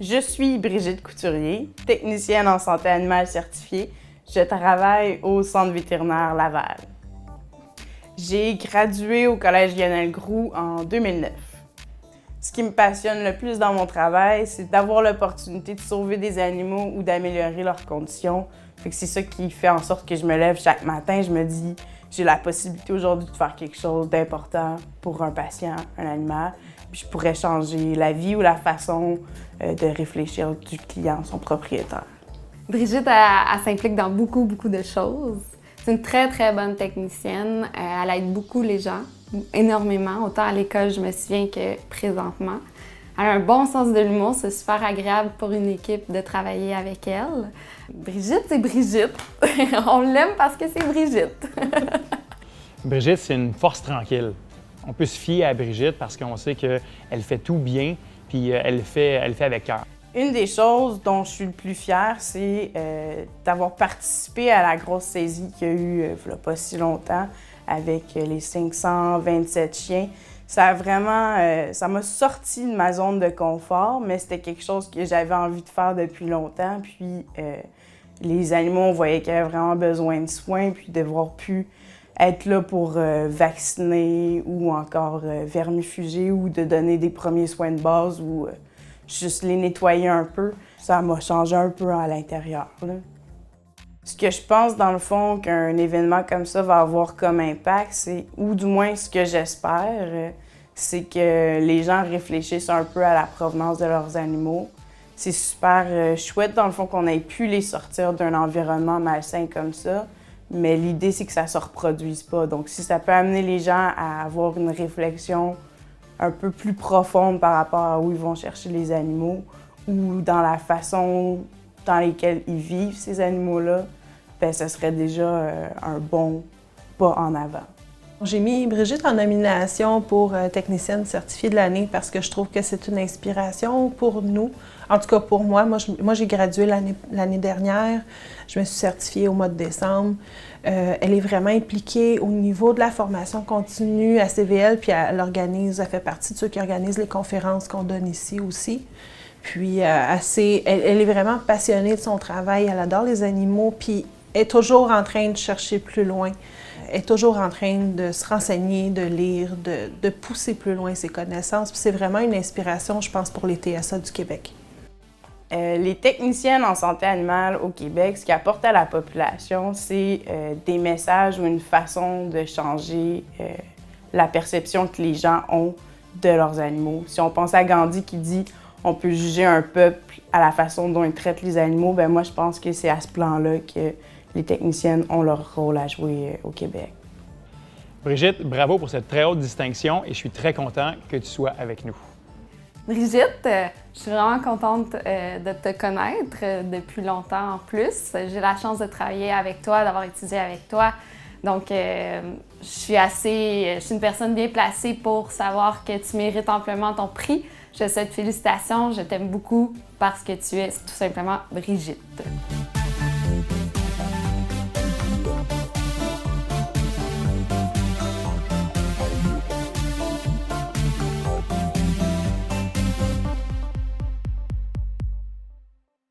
Je suis Brigitte Couturier, technicienne en santé animale certifiée. Je travaille au Centre vétérinaire Laval. J'ai gradué au Collège Lionel Groulx en 2009. Ce qui me passionne le plus dans mon travail, c'est d'avoir l'opportunité de sauver des animaux ou d'améliorer leurs conditions. C'est ça qui fait en sorte que je me lève chaque matin, je me dis j'ai la possibilité aujourd'hui de faire quelque chose d'important pour un patient, un animal, puis je pourrais changer la vie ou la façon de réfléchir du client, son propriétaire. Brigitte, elle s'implique dans beaucoup de choses. C'est une très bonne technicienne. Elle aide beaucoup les gens, énormément, autant à l'école, je me souviens, que présentement. Elle a un bon sens de l'humour, c'est super agréable pour une équipe de travailler avec elle. Brigitte, c'est Brigitte. On l'aime parce que c'est Brigitte. Brigitte, c'est une force tranquille. On peut se fier à Brigitte parce qu'on sait qu'elle fait tout bien, puis elle le fait avec cœur. Une des choses dont je suis le plus fière, c'est d'avoir participé à la grosse saisie qu'il y a eu il n'y a pas si longtemps avec les 527 chiens. Ça m'a sorti de ma zone de confort, mais c'était quelque chose que j'avais envie de faire depuis longtemps. Puis les animaux, on voyait qu'ils avaient vraiment besoin de soins, puis d'avoir pu être là pour vacciner ou encore vermifuger ou de donner des premiers soins de base ou juste les nettoyer un peu. Ça m'a changé un peu à l'intérieur. Ce que je pense, dans le fond, qu'un événement comme ça va avoir comme impact, c'est, ou du moins ce que j'espère, c'est que les gens réfléchissent un peu à la provenance de leurs animaux. C'est super chouette, dans le fond, qu'on ait pu les sortir d'un environnement malsain comme ça, mais l'idée, c'est que ça ne se reproduise pas. Donc, si ça peut amener les gens à avoir une réflexion un peu plus profonde par rapport à où ils vont chercher les animaux ou dans la façon dans laquelle ils vivent, ces animaux-là, bien, ce serait déjà un bon pas en avant. J'ai mis Brigitte en nomination pour technicienne certifiée de l'année parce que je trouve que c'est une inspiration pour nous. En tout cas pour moi. Moi j'ai gradué l'année dernière. Je me suis certifiée au mois de décembre. Elle est vraiment impliquée au niveau de la formation continue à CVL, puis elle fait partie de ceux qui organisent les conférences qu'on donne ici aussi. Puis elle est vraiment passionnée de son travail. Elle adore les animaux, puis elle est toujours en train de chercher plus loin. Elle est toujours en train de se renseigner, de lire, de pousser plus loin ses connaissances. Puis c'est vraiment une inspiration, je pense, pour les TSA du Québec. Les techniciennes en santé animale au Québec, ce qu'ils apportent à la population, c'est des messages ou une façon de changer la perception que les gens ont de leurs animaux. Si on pense à Gandhi qui dit « on peut juger un peuple à la façon dont il traite les animaux », bien moi je pense que c'est à ce plan-là que les techniciennes ont leur rôle à jouer au Québec. Brigitte, bravo pour cette très haute distinction et je suis très content que tu sois avec nous. Brigitte, je suis vraiment contente de te connaître depuis longtemps en plus. J'ai la chance de travailler avec toi, d'avoir étudié avec toi. Donc, je suis une personne bien placée pour savoir que tu mérites amplement ton prix. Je te souhaite félicitations, je t'aime beaucoup parce que tu es tout simplement Brigitte.